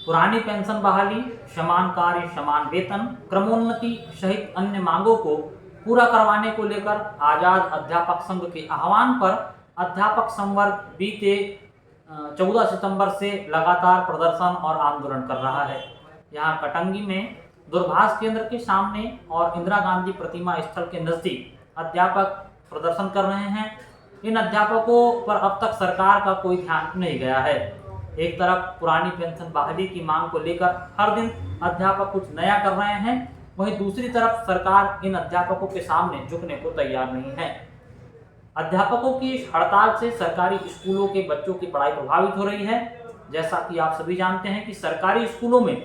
पुरानी पेंशन बहाली, समान कार्य समान वेतन, क्रमोन्नति सहित अन्य मांगों को पूरा करवाने को लेकर आजाद अध्यापक संघ के आह्वान पर अध्यापक संवर्ग बीते 14 सितंबर से लगातार प्रदर्शन और आंदोलन कर रहा है। यहाँ कटंगी में दूरभाष केंद्र के सामने और इंदिरा गांधी प्रतिमा स्थल के नजदीक अध्यापक प्रदर्शन कर रहे हैं। इन अध्यापकों पर अब तक सरकार का कोई ध्यान नहीं गया है। एक तरफ पुरानी पेंशन बहाली की मांग को लेकर हर दिन अध्यापक कुछ नया कर रहे हैं, वहीं दूसरी तरफ सरकार इन अध्यापकों के सामने झुकने को तैयार नहीं है। अध्यापकों की इस हड़ताल से सरकारी स्कूलों के बच्चों की पढ़ाई प्रभावित हो रही है। जैसा कि आप सभी जानते हैं कि सरकारी स्कूलों में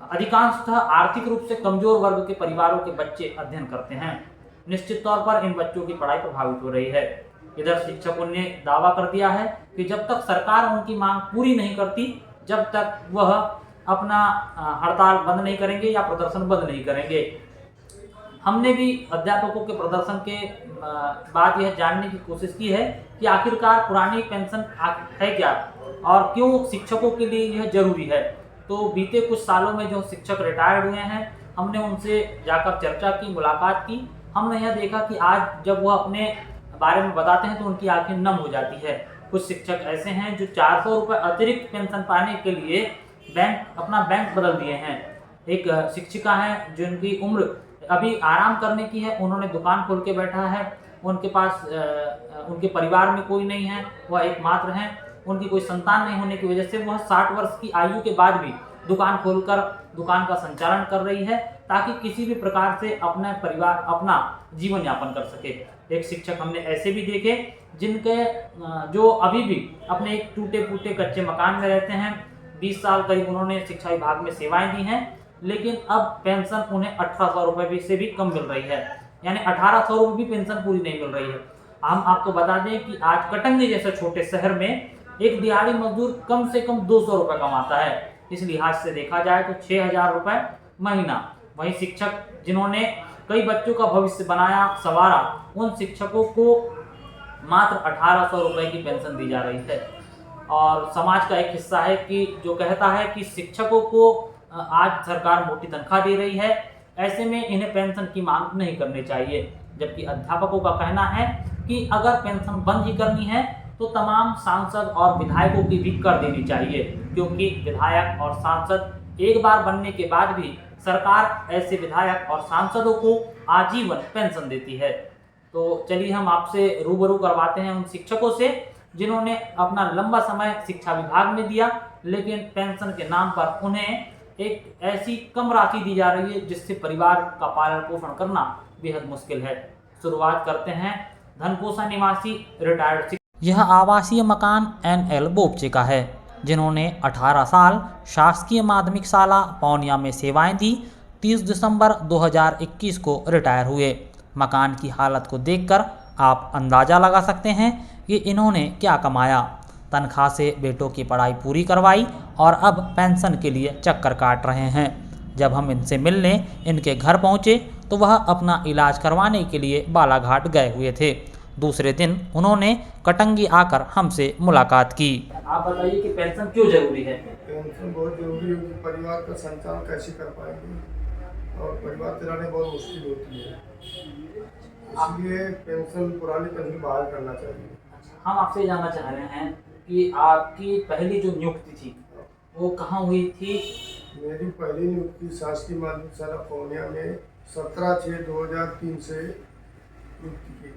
अधिकांशतः आर्थिक रूप से कमजोर वर्ग के परिवारों के बच्चे अध्ययन करते हैं। निश्चित तौर पर इन बच्चों की पढ़ाई प्रभावित हो रही है। इधर शिक्षकों ने दावा कर दिया है कि जब तक सरकार उनकी मांग पूरी नहीं करती, जब तक वह अपना हड़ताल बंद नहीं करेंगे या प्रदर्शन बंद नहीं करेंगे। हमने भी अध्यापकों के प्रदर्शन के बाद यह जानने की कोशिश की है कि आखिरकार पुरानी पेंशन है क्या और क्यों शिक्षकों के लिए यह जरूरी है। तो बीते कुछ सालों में जो शिक्षक रिटायर्ड हुए हैं, हमने उनसे जाकर चर्चा की, मुलाकात की। हमने यह देखा कि आज जब वह अपने बारे में बताते हैं तो उनकी आंखें नम हो जाती है। कुछ शिक्षक ऐसे हैं जो 400 रुपये अतिरिक्त पेंशन पाने के लिए अपना बैंक बदल दिए हैं। एक शिक्षिका है जिनकी उम्र अभी आराम करने की है, उन्होंने दुकान खोल के बैठा है। उनके पास उनके परिवार में कोई नहीं है, वह एकमात्र हैं। उनकी कोई संतान नहीं होने की वजह से वह 60 वर्ष की आयु के बाद भी दुकान खोलकर दुकान का संचालन कर रही है, ताकि किसी भी प्रकार से अपना परिवार अपना जीवन यापन कर सके। एक शिक्षक हमने ऐसे भी देखे जिनके जो अभी भी अपने एक टूटे फूटे कच्चे मकान में रहते हैं। 20 साल करीब उन्होंने शिक्षा विभाग में सेवाएं दी हैं, लेकिन अब पेंशन उन्हें 1800 रुपये से भी कम मिल रही है, यानी 1800 रुपये भी पेंशन पूरी नहीं मिल रही है। हम आपको बता दें कि आज कटंगी जैसे छोटे शहर में एक दिहाड़ी मजदूर कम से कम 200 रुपये कमाता है। इस लिहाज से देखा जाए तो 6000 रुपये महीना। वहीं शिक्षक जिन्होंने कई बच्चों का भविष्य बनाया संवारा, उन शिक्षकों को मात्र 1800 रुपये की पेंशन दी जा रही है। और समाज का एक हिस्सा है कि जो कहता है कि शिक्षकों को आज सरकार मोटी तनख्वाह दे रही है, ऐसे में इन्हें पेंशन की मांग नहीं करनी चाहिए। जबकि अध्यापकों का कहना है कि अगर पेंशन बंद ही करनी है तो तमाम सांसद और विधायकों की भी कर देनी चाहिए, क्योंकि विधायक और सांसद एक बार बनने के बाद भी सरकार ऐसे विधायक और सांसदों को आजीवन पेंशन देती है। तो चलिए हम आपसे रूबरू करवाते हैं उन शिक्षकों से जिन्होंने अपना लंबा समय शिक्षा विभाग में दिया, लेकिन पेंशन के नाम पर उन्हें एक ऐसी कम राशि दी जा रही है जिससे परिवार का पालन पोषण करना बेहद मुश्किल है। शुरुआत करते हैं धनकोसा निवासी रिटायर्ड। यह आवासीय मकान NL बोपचे का है, जिन्होंने 18 साल शासकीय माध्यमिक शाला पौनिया में सेवाएं दी। 30 दिसंबर 2021 को रिटायर हुए। मकान की हालत को देखकर आप अंदाज़ा लगा सकते हैं कि इन्होंने क्या कमाया। तनख्वाह से बेटों की पढ़ाई पूरी करवाई और अब पेंशन के लिए चक्कर काट रहे हैं। जब हम इनसे मिलने इनके घर पहुंचे तो वह अपना इलाज करवाने के लिए बालाघाट गए हुए थे। दूसरे दिन उन्होंने कटंगी आकर हमसे मुलाकात की। आप बताइए कि पेंशन क्यों जरूरी है? पेंशन बहुत जरूरी है, क्योंकि परिवार का संचालन कैसे कर पाएंगे और परिवार चलाने बहुत मुश्किल होती है, इसलिए पेंशन पुरानी पेंशन बहाल करना चाहिए। हम आपसे जानना चाह रहे हैं कि आपकी पहली जो नियुक्ति थी वो कहाँ हुई थी? मेरी पहली नियुक्ति शासकीय माध्यमिक शाला पौनिया में 17/6/2003 से नियुक्ति की गई।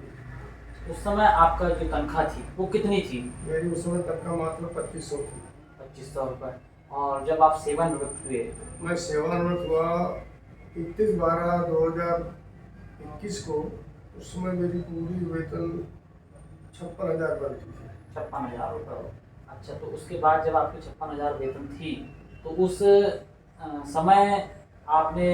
उस समय आपका जो तनख्वाह थी वो कितनी थी? मेरी उस समय तनख्वाह मात्र 2500 थी। 2500 रुपये। और जब आप सेवानिवृत्त हुए? मैं सेवानिवृत्त हुआ 31/12/2021 को। उस समय मेरी पूरी वेतन 56,000 बनती थी। 56,000 रुपये। अच्छा, तो उसके बाद जब आपकी 56,000 वेतन थी तो उस समय आपने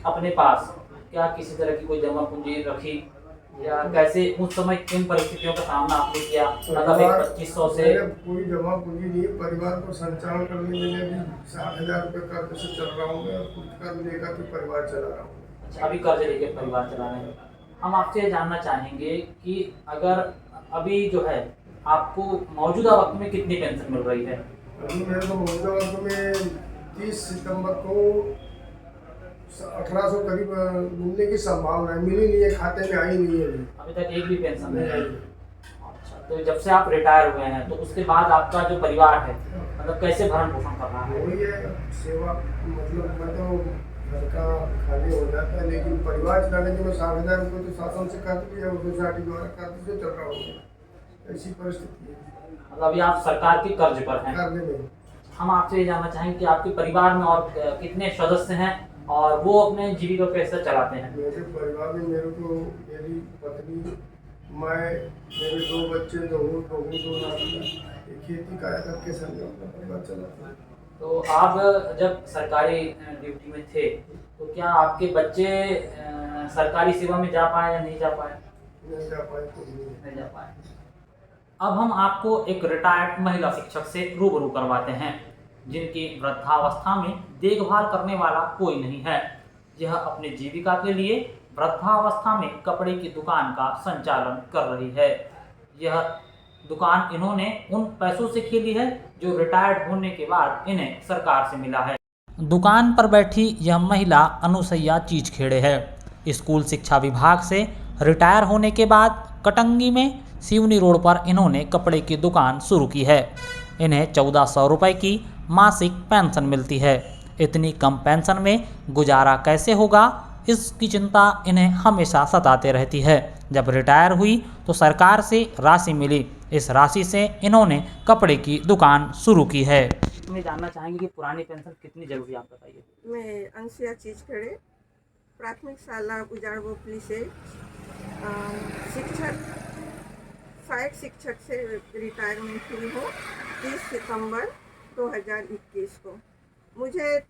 अपने पास क्या किसी तरह की कोई जमा पूंजी रखी? या कैसे उस समय किन परिस्थितियों का सामना आपने किया? मतलब एक परिवार 2500 से मेरे कोई जमा पूंजी नहीं है। परिवार को संचालन करने के लिए भी 60,000 रुपये कर्ज से चल रहा हूँ मैं, और कुछ कर्ज लेकर के परिवार चला रहा हूँ। अच्छा, अभी कर्ज लेके परिवार चला रहे हैं। हम आपसे ये जानना चाहेंगे कि अगर अभी जो है आपको मौजूदा वक्त में कितनी पेंशन मिल रही है? अभी मेरे को मौजूदा वक्त में 30 सितंबर को 1800 करीब मिलने की संभावना है। मिली नहीं है, खाते में आई नहीं है अभी। अभी तक एक भी पेंशन नहीं नहीं आई। आई। अच्छा, तो जब से आप रिटायर हुए हैं तो उसके बाद आपका जो परिवार है मतलब कैसे भरण पोषण कर रहा है? वही है सेवा, मतलब मैं तो घर का खाली हो जाता है, लेकिन परिवार चलाने के लिए 60,000 रुपये तो शासन से कर दिया और सोसाइटी द्वारा कर्ज से चल रहा हूँ। ऐसी परिस्थिति है मतलब अभी आप सरकार के कर्ज पर हैं। करने में। हम आपसे ये जानना चाहेंगे कि आपके परिवार में और कितने सदस्य हैं और वो अपने जीविका कैसे चलाते हैं? मेरे परिवार में मेरे को मेरी पत्नी, मैं, मेरे 2 बच्चे, 2 नाती, ये खेती कार्य करके संग अपना परिवार चलाते हैं। तो आप जब सरकारी ड्यूटी में थे तो क्या आपके बच्चे सरकारी सेवा में जा पाए या नहीं जा पाए? नहीं जा पाए तो नहीं जा पाए। अब हम आपको एक रिटायर्ड महिला शिक्षक से रूबरू करवाते हैं जिनकी वृद्धावस्था में देखभाल करने वाला कोई नहीं है। यह अपनी जीविका के लिए वृद्धावस्था में कपड़े की दुकान का संचालन कर रही है। यह दुकान इन्होंने उन पैसों से खेली है जो रिटायर्ड होने के बाद इन्हें सरकार से मिला है। दुकान पर बैठी यह महिला अनुसैया चीजखेड़े है। स्कूल शिक्षा विभाग से रिटायर होने के बाद कटंगी में सिवनी रोड पर इन्होंने कपड़े की दुकान शुरू की है। इन्हें 1400 रुपये की मासिक पेंशन मिलती है। इतनी कम पेंशन में गुजारा कैसे होगा, इसकी चिंता इन्हें हमेशा सताते रहती है। जब रिटायर हुई तो सरकार से राशि मिली। इस राशि से इन्होंने कपड़े की दुकान शुरू की है। मैं जानना चाहेंगे कि पुरानी पेंशन कितनी जरूरी है, आप बताइए। मैं अनुसैया चीजखेड़े प्राथमिक शाला उजाड़ बोपली से शिक्षक सहायक शिक्षक से रिटायरमेंट हुई हूँ 30 सितंबर 2021 को। मुझे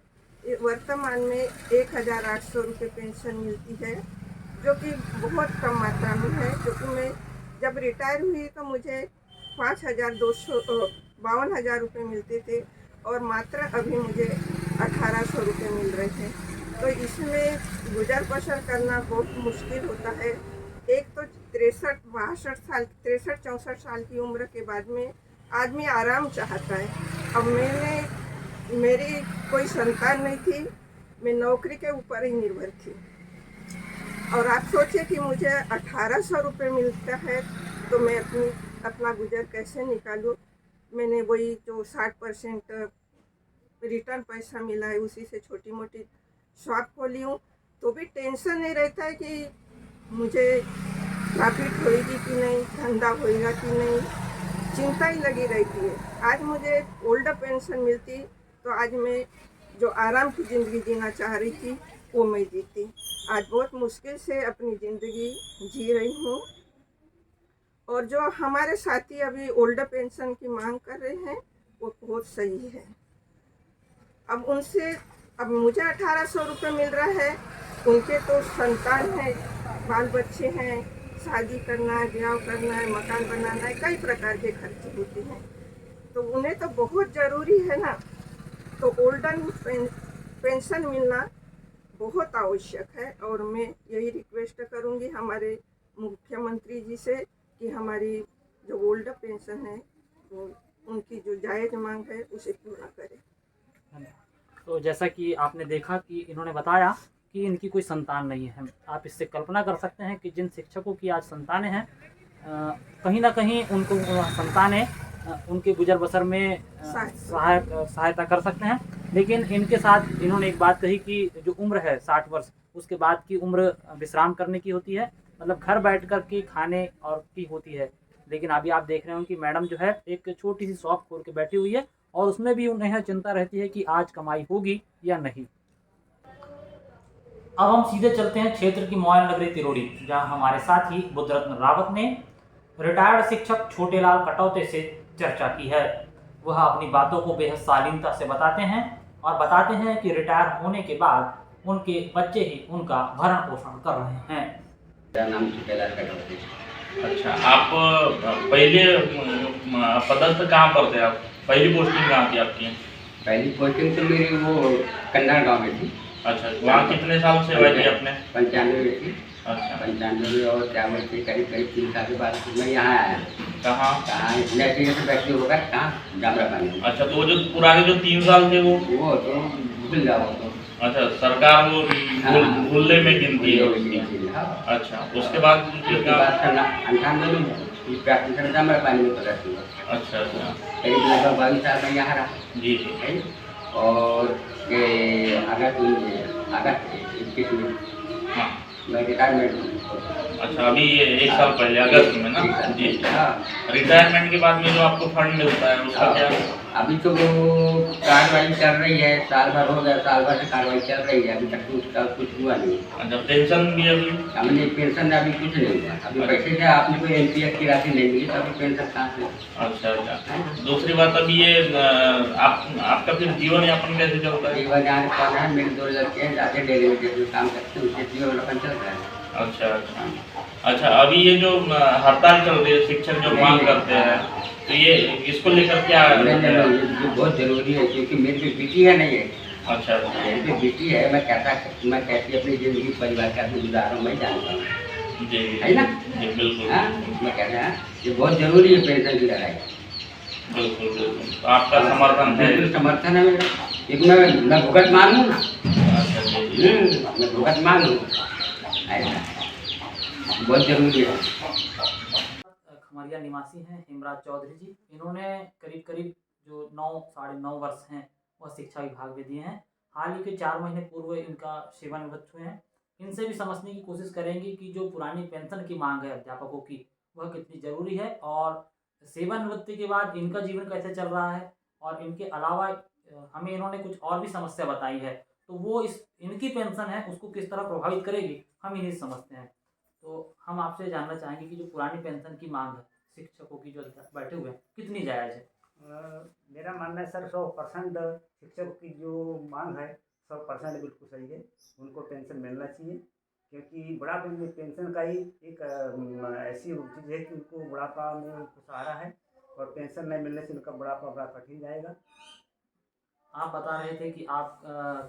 वर्तमान में 1,800 रुपये पेंशन मिलती है, जो कि बहुत कम मात्रा में है, क्योंकि मैं जब रिटायर हुई तो मुझे 52,000 रुपये मिलते थे और मात्र अभी मुझे 1,800 रुपये मिल रहे थे। तो इसमें गुजर बसर करना बहुत मुश्किल होता है। एक तो 63-64 साल की उम्र के बाद में आदमी आराम चाहता है। अब मेरी कोई संतान नहीं थी, मैं नौकरी के ऊपर ही निर्भर थी। और आप सोचिए कि मुझे 1,800 रुपये मिलता है तो मैं अपना गुजर कैसे निकालूं। मैंने वही जो 60% रिटर्न पैसा मिला है उसी से छोटी मोटी शॉप खोली हूँ, तो भी टेंशन नहीं रहता है कि मुझे प्रॉफिट होएगी कि नहीं, धंधा होएगा कि नहीं, चिंता ही लगी रहती है। आज मुझे ओल्ड पेंशन मिलती तो आज मैं जो आराम की ज़िंदगी जीना चाह रही थी वो मैं जीती। आज बहुत मुश्किल से अपनी ज़िंदगी जी रही हूँ। और जो हमारे साथी अभी ओल्ड पेंशन की मांग कर रहे हैं वो बहुत सही है। अब मुझे 1,800 रुपये मिल रहा है, उनके तो संतान है, बाल बच्चे हैं, शादी करना है, ब्याह करना है, मकान बनाना है, कई प्रकार के खर्चे होते हैं, तो उन्हें तो बहुत ज़रूरी है ना। तो ओल्डन पेंशन मिलना बहुत आवश्यक है। और मैं यही रिक्वेस्ट करूंगी हमारे मुख्यमंत्री जी से कि हमारी जो ओल्ड पेंशन है वो उनकी जो जायज़ मांग है उसे पूरा करें। तो जैसा कि आपने देखा कि इन्होंने बताया कि इनकी कोई संतान नहीं है। आप इससे कल्पना कर सकते हैं कि जिन शिक्षकों की आज संतानें हैं, कहीं ना कहीं उनको संतानें उनके गुजर बसर में सहायता कर सकते हैं। लेकिन इनके साथ इन्होंने एक बात कही कि जो उम्र है 60 वर्ष, उसके बाद की उम्र विश्राम करने की होती है, मतलब घर बैठ कर के खाने और की होती है। लेकिन अभी आप देख रहे हो कि मैडम जो है एक छोटी सी शॉप खोल के बैठी हुई है और उसमें भी उन्हें चिंता रहती है कि आज कमाई होगी या नहीं। अब हम सीधे चलते हैं क्षेत्र की मॉयल नगरी तिरोड़ी, जहां हमारे साथी बुद्धरत्न रावत ने रिटायर्ड शिक्षक छोटेलाल कटौते से चर्चा की है। वह अपनी बातों को बेहद शालीनता से बताते हैं और बताते हैं कि रिटायर होने के बाद उनके बच्चे ही उनका भरण पोषण कर रहे हैं। मेरा नाम सुबेदार कटवती। अच्छा, आप पहले पदस्थ कहाँ पर थे आप? पहली पोस्टिंग कहाँ थी आपकी? पहली पोस्टिंग तो मेरी वो कंधार गांव में थी। अच्छा, वहाँ कितने साल सेवा की आपने? 95 में थी। अच्छा, 95 में, और क्या बोलते करीब 3 साल के बाद मैं यहाँ आया। कहाँ? जैसे जैसे बैठे होगा कहाँ जामरा पानी में। अच्छा, तो वो जो पुराने जो 3 साल थे वो तो भूल जाओ तो। अच्छा, सरकार वो भूलने में गिनती है उसकी। हाँ। अच्छा, उसके बाद उसके बाद 98 में प्राकृतिक जामरा पानी में प्रदर्शन हुआ। अच्छा अच्छा, करीब लगभग 22 साल में यहाँ रहा। जी जी, है। और ये अगस्त 21 में हाँ। मैं रिटायरमेंट। अच्छा, अभी ये 1 साल पहले अगस्त में ना? जी जी। रिटायरमेंट के बाद में जो आपको फंड मिलता है उसका क्या? अभी तो वो कार्रवाई चल रही है, साल भर हो गया, साल भर से कार्रवाई चल रही है, अभी तक तो उसका कुछ हुआ नहीं। अच्छा, पेंशन भी अभी? हमने पेंशन अभी कुछ नहीं हुआ। अभी पैसे से आपने कोई एनपीएस की राशि नहीं मिली तो अभी पेंशन कहाँ से? अच्छा अच्छा, दूसरी बात अभी ये आपका फिर जीवन यापन कैसे चलता है? जीवन यहाँ पढ़ रहा है, मेरे 2 लड़के हैं, जाते डेली वेजेस में काम करते हैं, उससे जीवन यापन चल रहा है। अच्छा अच्छा अच्छा, अभी ये जो हड़ताल चल रही है, शिक्षक जो मांग करते हैं, तो ये इसको लेकर क्या? ये बहुत जरूरी है, क्योंकि मेरी भी बेटी है नहीं है। अच्छा अच्छा, मेरी भी बेटी है, मैं कैसी अपनी जिंदगी परिवार का गुजार रहा हूँ मैं जानता हूँ। जी जी, है ना? जी बिल्कुल। हाँ, मैं कहता है ये बहुत जरूरी है पेंशन की लड़ाई। बिल्कुल बिल्कुल, तो आपका समर्थन है? बिल्कुल समर्थन है मेरा, क्योंकि मैं भुगत मान हूँ ना। अच्छा जी जी, मैं भुगत मान हूँ, ऐसा बहुत जरूरी है। खमरिया निवासी हैं हेमराज चौधरी जी। इन्होंने करीब करीब जो 9 साढ़े 9 वर्ष हैं वह शिक्षा विभाग में दिए हैं। हाल ही के 4 महीने पूर्व इनका सेवानिवृत्त हुए हैं। इनसे भी समझने की कोशिश करेंगे कि जो पुरानी पेंशन की मांग है अध्यापकों की वह कितनी ज़रूरी है, और सेवानिवृत्ति के बाद इनका जीवन कैसे चल रहा है, और इनके अलावा हमें इन्होंने कुछ और भी समस्या बताई है, तो वो इस इनकी पेंशन है उसको किस तरह प्रभावित करेगी हम इन्हीं से समझते हैं। तो हम आपसे जानना चाहेंगे कि जो पुरानी पेंशन की मांग है शिक्षकों की जो बैठे हुए हैं कितनी जायज़ है? मेरा मानना है सर 100% शिक्षकों की जो मांग है 100% बिल्कुल सही है। उनको पेंशन मिलना चाहिए, क्योंकि बुढ़ापे में पेंशन का ही एक ऐसी चीज़ है कि उनको बुढ़ापा में उनको सहारा है, और पेंशन नहीं मिलने से उनका बुढ़ापा बड़ा कठिन जाएगा। आप बता रहे थे कि आप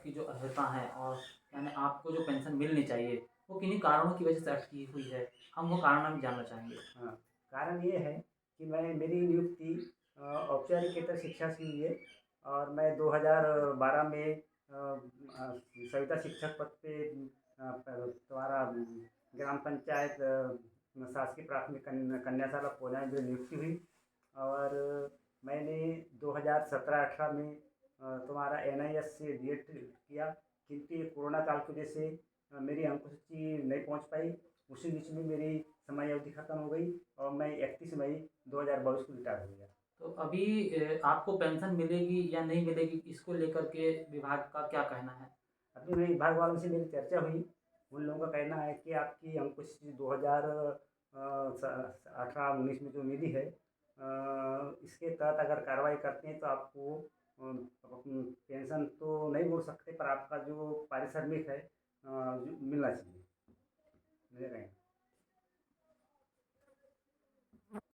की जो अर्हता है और यानी आपको जो पेंशन मिलनी चाहिए वो किन्हीं कारणों की वजह से अटकी हुई है, हम वो कारण हम जानना चाहेंगे। हाँ, कारण ये है कि मेरी नियुक्ति औपचारिकेतर शिक्षा से हुई है, और मैं 2012 में सविता शिक्षक पद पे तुम्हारा ग्राम पंचायत शासकीय प्राथमिक कन्याशाला पोजाई में नियुक्ति हुई, और मैंने 2017-18 में तुम्हारा NIS से DED किया, किंतु ये कोरोना काल की वजह से मेरी अंकसूची नहीं पहुंच पाई। उसी बीच में मेरी समय अवधि खत्म हो गई और मैं 31 मई 2022 को रिटायर हो गया। तो अभी आपको पेंशन मिलेगी या नहीं मिलेगी इसको लेकर के विभाग का क्या कहना है? अभी मेरे विभाग वालों से मेरी चर्चा हुई, उन लोगों का कहना है कि आपकी अंकसूची 2018-19 में जो मिली है, इसके तहत अगर कार्रवाई करते हैं तो आपको पेंशन तो नहीं बोल सकते, पर आपका जो पारिश्रमिक है मिलना चाहिए, मिलेगा।